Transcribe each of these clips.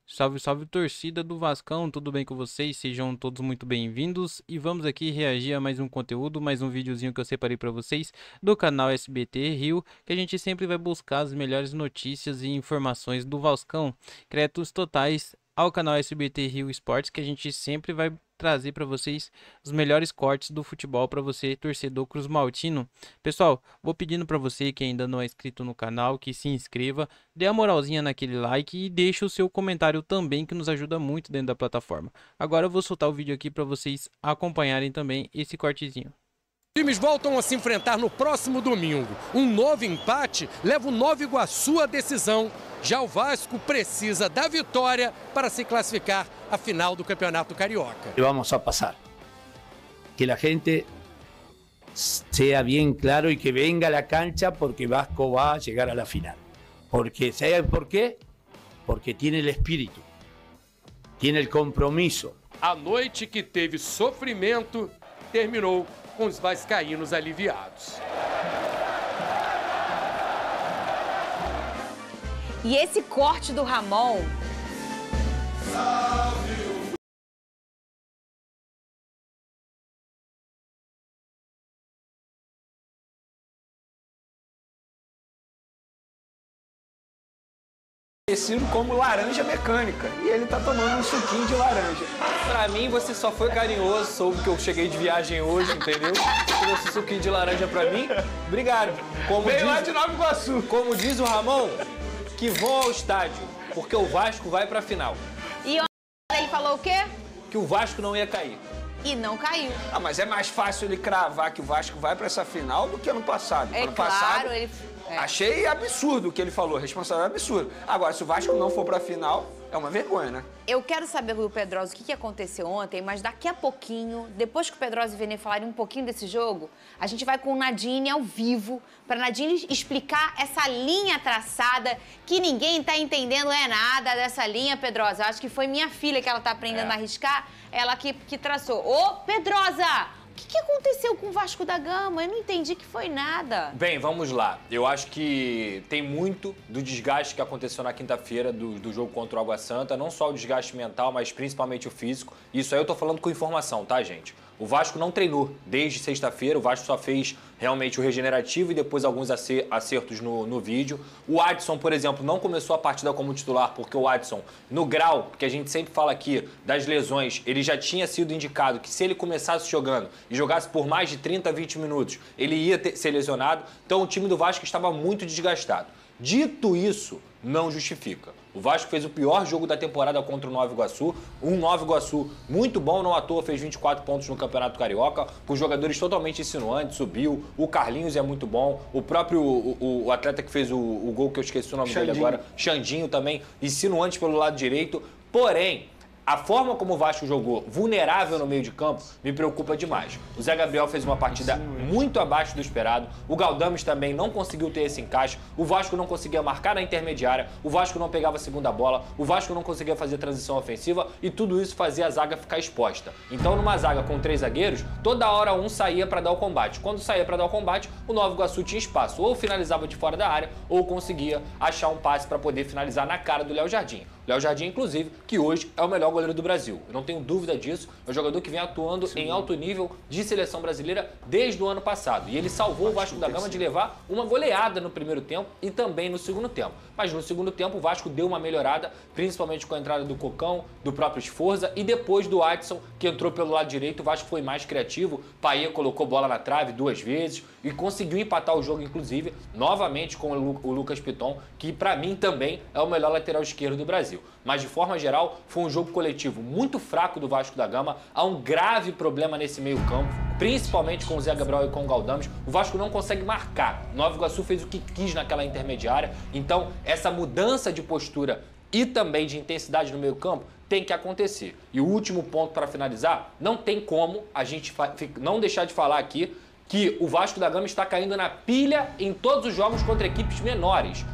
Salve, salve torcida do Vascão, tudo bem com vocês? Sejam todos muito bem-vindos e vamos aqui reagir a mais um conteúdo, mais um videozinho que eu separei para vocês do canal SBT Rio, que a gente sempre vai buscar as melhores notícias e informações do Vascão, créditos totais ao canal SBT Rio Esportes, que a gente sempre vai trazer para vocês os melhores cortes do futebol para você, torcedor cruzmaltino. Pessoal, vou pedindo para você que ainda não é inscrito no canal, que se inscreva, dê a moralzinha naquele like e deixe o seu comentário também, que nos ajuda muito dentro da plataforma. Agora eu vou soltar o vídeo aqui para vocês acompanharem também esse cortezinho. Os times voltam a se enfrentar no próximo domingo. Um novo empate leva o Nova Iguaçu à decisão. Já o Vasco precisa da vitória para se classificar à final do Campeonato Carioca. Y vamos a pasar. Que la gente sea bien claro y que venga a la cancha porque Vasco va a llegar a la final. Porque, ¿saben por qué? Porque tiene el espíritu, tiene el compromiso. A noite que teve sofrimento terminou com os vascaínos aliviados. E esse corte do Ramon... Conhecido como laranja mecânica, e ele tá tomando um suquinho de laranja. Pra mim, você só foi carinhoso, soube que eu cheguei de viagem hoje, entendeu? Trouxe suquinho de laranja pra mim. Obrigado. Veio lá de Nova Iguaçu. Como diz o Ramon, que vão ao estádio, porque o Vasco vai pra final. E ele falou o quê? Que o Vasco não ia cair. E não caiu. Ah, mas é mais fácil ele cravar que o Vasco vai pra essa final do que ano passado. É ano claro, passado, ele... achei absurdo o que ele falou, responsável absurdo. Agora, se o Vasco não for pra final, é uma vergonha, né? Eu quero saber do Pedrosa o que aconteceu ontem, mas daqui a pouquinho, depois que o Pedrosa e o Vene falarem um pouquinho desse jogo, a gente vai com o Nadine ao vivo, para Nadine explicar essa linha traçada, que ninguém tá entendendo nada dessa linha, Pedrosa. Eu acho que foi minha filha que ela tá aprendendo a arriscar, ela que traçou. Ô, Pedrosa! O que aconteceu com o Vasco da Gama? Eu não entendi que foi nada. Bem, vamos lá. Eu acho que tem muito do desgaste que aconteceu na quinta-feira do jogo contra o Água Santa. Não só o desgaste mental, mas principalmente o físico. Isso aí eu tô falando com informação, tá, gente? O Vasco não treinou desde sexta-feira, o Vasco só fez realmente o regenerativo e depois alguns acertos no vídeo. O Adson, por exemplo, não começou a partida como titular, porque o Adson, no grau, que a gente sempre fala aqui, das lesões, ele já tinha sido indicado que se ele começasse jogando e jogasse por mais de 30, 20 minutos, ele ia ser lesionado. Então o time do Vasco estava muito desgastado. Dito isso, não justifica. O Vasco fez o pior jogo da temporada contra o Nova Iguaçu. Um Nova Iguaçu muito bom, não à toa, fez 24 pontos no Campeonato Carioca, com jogadores totalmente insinuantes, subiu. O Carlinhos é muito bom. O próprio o atleta que fez o gol, que eu esqueci o nome dele agora, Xandinho também, insinuante pelo lado direito. Porém, a forma como o Vasco jogou, vulnerável no meio de campo, me preocupa demais. O Zé Gabriel fez uma partida muito abaixo do esperado. O Galdames também não conseguiu ter esse encaixe. O Vasco não conseguia marcar na intermediária. O Vasco não pegava a segunda bola. O Vasco não conseguia fazer transição ofensiva. E tudo isso fazia a zaga ficar exposta. Então, numa zaga com 3 zagueiros, toda hora um saía para dar o combate. Quando saía para dar o combate, o Nova Iguaçu tinha espaço. Ou finalizava de fora da área, ou conseguia achar um passe para poder finalizar na cara do Léo Jardim. Léo Jardim, inclusive, que hoje é o melhor goleiro do Brasil. Eu não tenho dúvida disso. É um jogador que vem atuando em alto nível de seleção brasileira desde o ano passado. E ele salvou o Vasco da Gama de levar uma goleada no primeiro tempo e também no segundo tempo. Mas no segundo tempo o Vasco deu uma melhorada, principalmente com a entrada do Cocão, do próprio Sforza e depois do Adson, que entrou pelo lado direito. O Vasco foi mais criativo. Paê colocou bola na trave 2 vezes e conseguiu empatar o jogo, inclusive, novamente com o Lucas Piton, que para mim também é o melhor lateral esquerdo do Brasil. Mas de forma geral, foi um jogo coletivo muito fraco do Vasco da Gama. Há um grave problema nesse meio campo, principalmente com o Zé Gabriel e com o Galdames. O Vasco não consegue marcar. O Nova Iguaçu fez o que quis naquela intermediária. Então, essa mudança de postura e também de intensidade no meio campo tem que acontecer. E o último ponto para finalizar, não tem como a gente não deixar de falar aqui que o Vasco da Gama está caindo na pilha em todos os jogos contra equipes menores.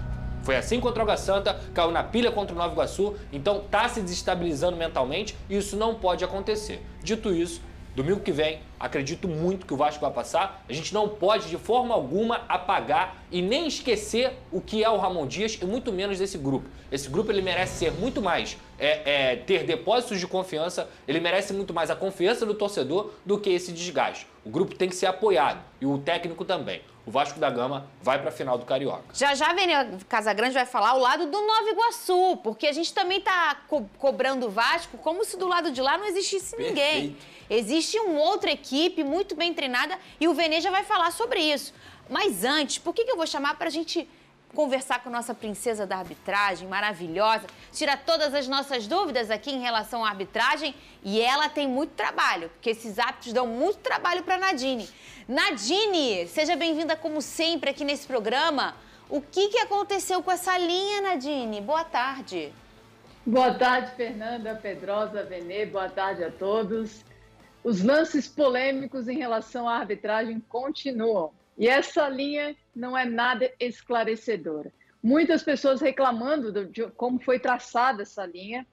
Foi assim contra o Água Santa, caiu na pilha contra o Nova Iguaçu, então tá se desestabilizando mentalmente e isso não pode acontecer. Dito isso, Domingo que vem, acredito muito que o Vasco vai passar. A gente não pode, de forma alguma, apagar e nem esquecer o que é o Ramon Dias e muito menos desse grupo. Esse grupo ele merece ser muito mais, ter depósitos de confiança, ele merece muito mais a confiança do torcedor do que esse desgaste. O grupo tem que ser apoiado e o técnico também. O Vasco da Gama vai para a final do Carioca. Já a Vene Casagrande vai falar ao lado do Nova Iguaçu, porque a gente também está cobrando o Vasco como se do lado de lá não existisse ninguém. Existe uma outra equipe muito bem treinada e o Vene já vai falar sobre isso. Mas antes, por que eu vou chamar para a gente conversar com a nossa princesa da arbitragem, maravilhosa, tirar todas as nossas dúvidas aqui em relação à arbitragem, e ela tem muito trabalho, porque esses árbitros dão muito trabalho para Nadine. Nadine, seja bem-vinda como sempre aqui nesse programa. O que aconteceu com essa linha, Nadine? Boa tarde. Boa tarde, Fernanda, Pedrosa, Vene, boa tarde a todos. Os lances polêmicos em relação à arbitragem continuam. E essa linha não é nada esclarecedora. Muitas pessoas reclamando de como foi traçada essa linha.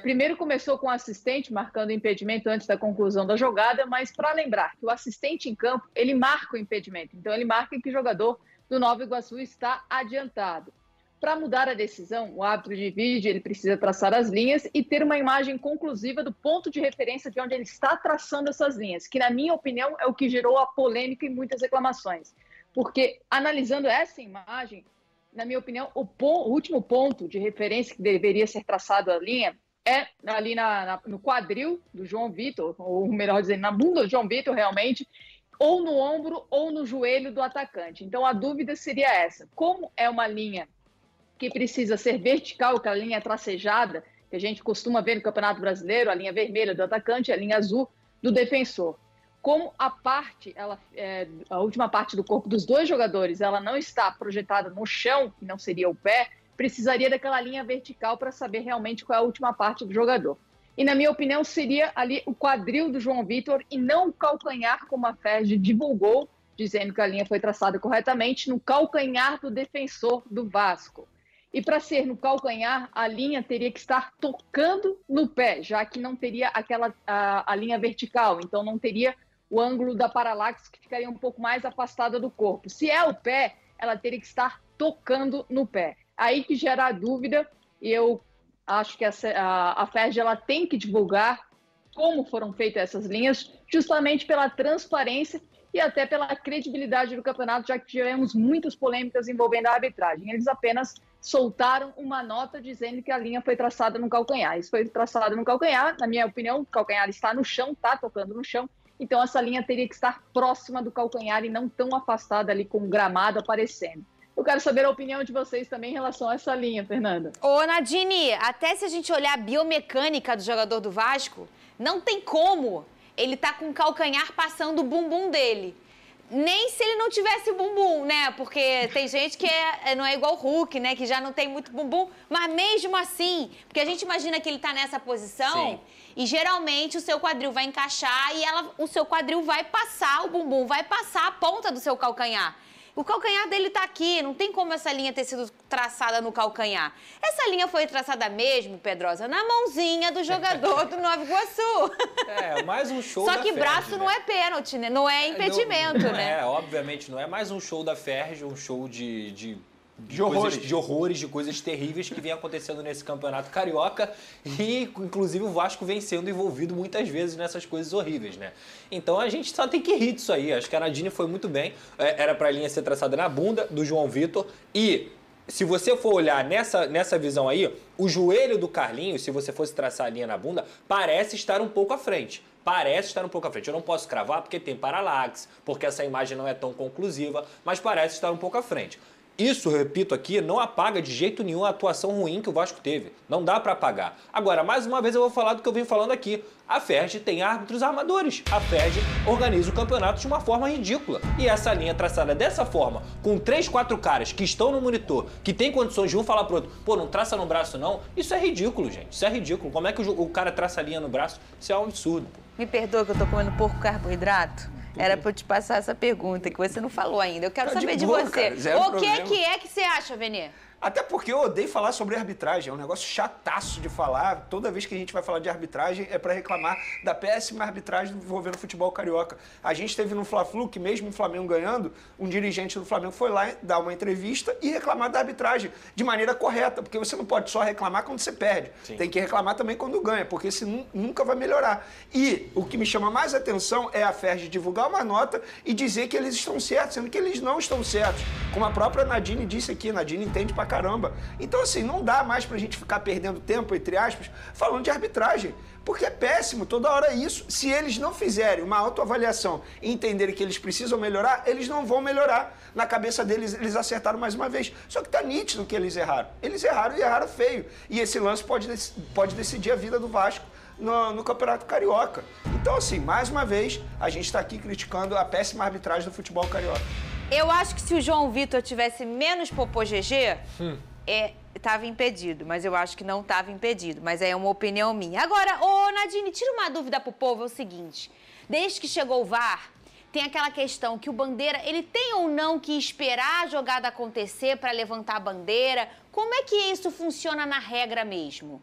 Primeiro começou com o assistente marcando o impedimento antes da conclusão da jogada, mas para lembrar que o assistente em campo, ele marca o impedimento. Então ele marca que o jogador do Nova Iguaçu está adiantado. Para mudar a decisão, o árbitro de vídeo ele precisa traçar as linhas e ter uma imagem conclusiva do ponto de referência de onde ele está traçando essas linhas, que, na minha opinião, é o que gerou a polêmica e muitas reclamações. Porque, analisando essa imagem, na minha opinião, o último ponto de referência que deveria ser traçado a linha é ali no quadril do João Vitor, ou melhor dizendo, na bunda do João Vitor, realmente, ou no ombro ou no joelho do atacante. Então, a dúvida seria essa. Como é uma linha que precisa ser vertical, que a linha tracejada, que a gente costuma ver no Campeonato Brasileiro, a linha vermelha do atacante, a linha azul do defensor. Como a última parte do corpo dos dois jogadores, ela não está projetada no chão, que não seria o pé, precisaria daquela linha vertical para saber realmente qual é a última parte do jogador. E, na minha opinião, seria ali o quadril do João Vitor e não o calcanhar, como a FERJ divulgou, dizendo que a linha foi traçada corretamente, no calcanhar do defensor do Vasco. E para ser no calcanhar, a linha teria que estar tocando no pé, já que não teria a linha vertical, então não teria o ângulo da paralaxe, que ficaria um pouco mais afastada do corpo. Se é o pé, ela teria que estar tocando no pé. Aí que gera a dúvida, e eu acho que a FERJ ela tem que divulgar como foram feitas essas linhas, justamente pela transparência e até pela credibilidade do campeonato, já que tivemos muitas polêmicas envolvendo a arbitragem. Eles apenas soltaram uma nota dizendo que a linha foi traçada no calcanhar. Isso foi traçado no calcanhar, na minha opinião, o calcanhar está no chão, está tocando no chão, então essa linha teria que estar próxima do calcanhar e não tão afastada ali com o gramado aparecendo. Eu quero saber a opinião de vocês também em relação a essa linha, Fernanda. Ô, Nadine, até se a gente olhar a biomecânica do jogador do Vasco, não tem como ele tá com o calcanhar passando o bumbum dele. Nem se ele não tivesse bumbum, né? Porque tem gente que não é igual o Hulk, né? Que já não tem muito bumbum. Mas mesmo assim, porque a gente imagina que ele tá nessa posição. Sim. E geralmente o seu quadril vai encaixar e o seu quadril vai passar, o bumbum vai passar a ponta do seu calcanhar. O calcanhar dele tá aqui, não tem como essa linha ter sido traçada no calcanhar. Essa linha foi traçada mesmo, Pedrosa, na mãozinha do jogador do Nova Iguaçu. Mais um show Só da que FERJ, braço né? não é pênalti, né? Não é impedimento, né? Obviamente não é mais um show da FERJ, um show de horrores, de coisas terríveis que vem acontecendo nesse campeonato carioca e, inclusive, o Vasco vem sendo envolvido muitas vezes nessas coisas horríveis, né? Então a gente só tem que rir disso aí. Acho que a Nadine foi muito bem. Era pra linha ser traçada na bunda do João Vitor e, se você for olhar nessa visão aí, o joelho do Carlinhos, se você fosse traçar a linha na bunda, parece estar um pouco à frente. Parece estar um pouco à frente. Eu não posso cravar porque tem paralaxe, porque essa imagem não é tão conclusiva, mas parece estar um pouco à frente. Isso, repito aqui, não apaga de jeito nenhum a atuação ruim que o Vasco teve. Não dá para apagar. Agora, mais uma vez eu vou falar do que eu venho falando aqui. A FERJ tem árbitros armadores. A FERJ organiza o campeonato de uma forma ridícula. E essa linha traçada dessa forma, com 3, 4 caras que estão no monitor, que tem condições de um falar pro outro, pô, não traça no braço não, isso é ridículo, gente. Isso é ridículo. Como é que o cara traça a linha no braço? Isso é um absurdo. Me perdoa que eu tô comendo pouco carboidrato. Era pra eu te passar essa pergunta que você não falou ainda. Eu quero saber de boa, você. Cara, O que é que você acha, Vene? Até porque eu odeio falar sobre arbitragem, é um negócio chataço de falar. Toda vez que a gente vai falar de arbitragem é para reclamar da péssima arbitragem envolvendo o futebol carioca. A gente teve no Fla-Flu que mesmo o Flamengo ganhando, um dirigente do Flamengo foi lá dar uma entrevista e reclamar da arbitragem de maneira correta, porque você não pode só reclamar quando você perde. Sim. Tem que reclamar também quando ganha, porque senão nunca vai melhorar. E o que me chama mais atenção é a FERJ divulgar uma nota e dizer que eles estão certos, sendo que eles não estão certos. Como a própria Nadine disse aqui, Nadine entende pra caramba. Então, assim, não dá mais pra gente ficar perdendo tempo, entre aspas, falando de arbitragem. Porque é péssimo, toda hora é isso. Se eles não fizerem uma autoavaliação e entenderem que eles precisam melhorar, eles não vão melhorar. Na cabeça deles, eles acertaram mais uma vez. Só que tá nítido que eles erraram. Eles erraram e erraram feio. E esse lance pode decidir a vida do Vasco no Campeonato Carioca. Então, assim, mais uma vez, a gente está aqui criticando a péssima arbitragem do futebol carioca. Eu acho que se o João Vitor tivesse menos popô GG, estava impedido. Mas eu acho que não estava impedido. Mas é uma opinião minha. Agora, ô Nadine, tira uma dúvida pro povo, é o seguinte. Desde que chegou o VAR, tem aquela questão que o Bandeira, ele tem ou não que esperar a jogada acontecer para levantar a bandeira? Como é que isso funciona na regra mesmo?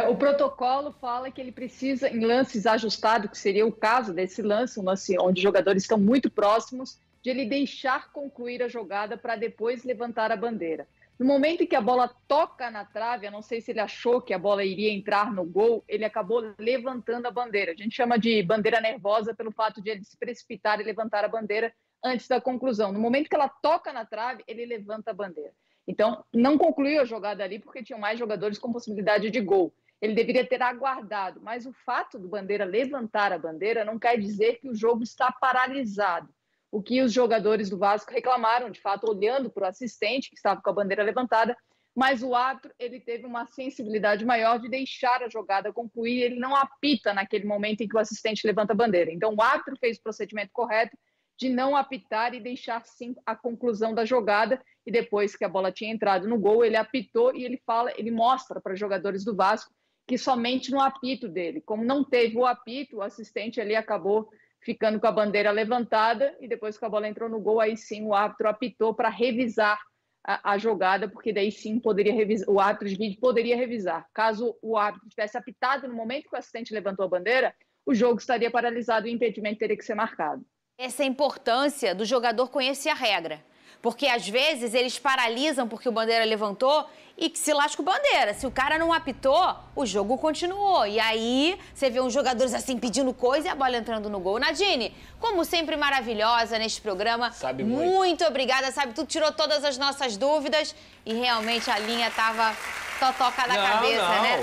O protocolo fala que ele precisa, em lances ajustados, que seria o caso desse lance, um lance onde os jogadores estão muito próximos, de ele deixar concluir a jogada para depois levantar a bandeira. No momento em que a bola toca na trave, eu não sei se ele achou que a bola iria entrar no gol, ele acabou levantando a bandeira. A gente chama de bandeira nervosa pelo fato de ele se precipitar e levantar a bandeira antes da conclusão. No momento que ela toca na trave, ele levanta a bandeira. Então, não concluiu a jogada ali porque tinham mais jogadores com possibilidade de gol. Ele deveria ter aguardado, mas o fato do Bandeira levantar a bandeira não quer dizer que o jogo está paralisado. O que os jogadores do Vasco reclamaram, de fato, olhando para o assistente, que estava com a bandeira levantada, mas o árbitro ele teve uma sensibilidade maior de deixar a jogada concluir, ele não apita naquele momento em que o assistente levanta a bandeira. Então, o árbitro fez o procedimento correto de não apitar e deixar, sim, a conclusão da jogada, e depois que a bola tinha entrado no gol, ele apitou e ele mostra para os jogadores do Vasco que somente no apito dele, como não teve o apito, o assistente ali acabou ficando com a bandeira levantada e depois que a bola entrou no gol, aí sim o árbitro apitou para revisar a jogada, porque daí sim poderia revisar, o árbitro de vídeo poderia revisar. Caso o árbitro tivesse apitado no momento que o assistente levantou a bandeira, o jogo estaria paralisado e o impedimento teria que ser marcado. Essa é a importância do jogador conhecer a regra. Porque, às vezes, eles paralisam porque o Bandeira levantou e que se lasca o Bandeira. Se o cara não apitou, o jogo continuou. E aí, você vê uns jogadores assim pedindo coisa e a bola entrando no gol. Nadine, como sempre, maravilhosa neste programa. Sabe muito. Muito obrigada, sabe tudo, tirou todas as nossas dúvidas. E realmente a linha tava totoca da cabeça, né?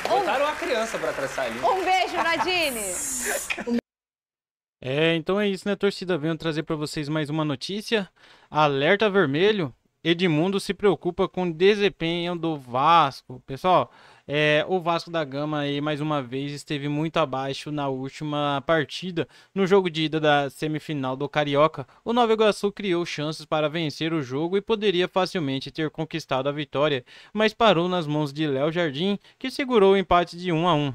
Não. Botaram uma criança pra traçar a linha. Um beijo, Nadine. Então é isso, né, torcida? Venho trazer para vocês mais uma notícia. Alerta vermelho. Edmundo se preocupa com o desempenho do Vasco. Pessoal, o Vasco da Gama aí mais uma vez esteve muito abaixo na última partida. No jogo de ida da semifinal do Carioca, o Nova Iguaçu criou chances para vencer o jogo e poderia facilmente ter conquistado a vitória, mas parou nas mãos de Léo Jardim, que segurou o empate de 1-1.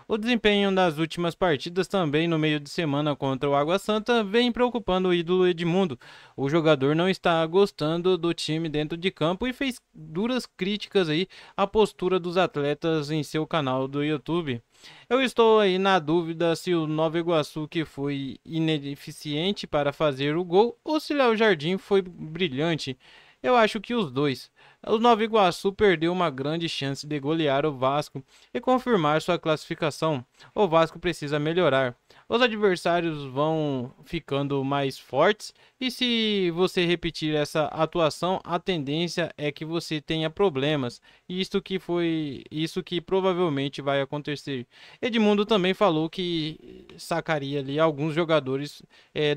O desempenho das últimas partidas também no meio de semana contra o Água Santa vem preocupando o ídolo Edmundo. O jogador não está gostando do time dentro de campo e fez duras críticas aí à postura dos atletas em seu canal do YouTube. Eu estou aí na dúvida se o Nova Iguaçu que foi ineficiente para fazer o gol ou se Léo Jardim foi brilhante. Eu acho que os dois. O Nova Iguaçu perdeu uma grande chance de golear o Vasco e confirmar sua classificação. O Vasco precisa melhorar. Os adversários vão ficando mais fortes e se você repetir essa atuação, a tendência é que você tenha problemas. Isso que provavelmente vai acontecer. Edmundo também falou que sacaria ali alguns jogadores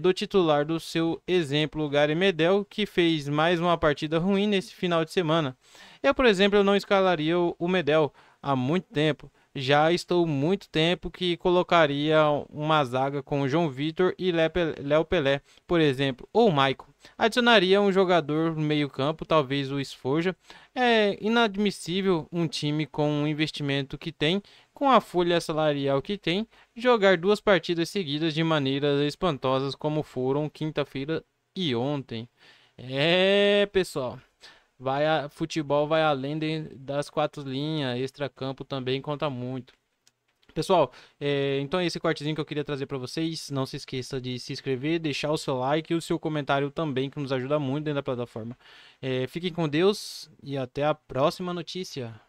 do titular do seu exemplo, Gary Medel, que fez mais uma partida ruim nesse final de semana. Eu, por exemplo, eu não escalaria o Medel há muito tempo. Já estou muito tempo que colocaria uma zaga com João Vitor e Léo Pelé, por exemplo, ou Maicon. Adicionaria um jogador no meio campo, talvez o Esforja. É inadmissível um time com o investimento que tem, com a folha salarial que tem, jogar 2 partidas seguidas de maneiras espantosas como foram quinta-feira e ontem. Pessoal, futebol vai além das 4 linhas, extracampo também conta muito. Pessoal, então é esse cortezinho que eu queria trazer para vocês. Não se esqueça de se inscrever, deixar o seu like e o seu comentário também, que nos ajuda muito dentro da plataforma. Fiquem com Deus e até a próxima notícia.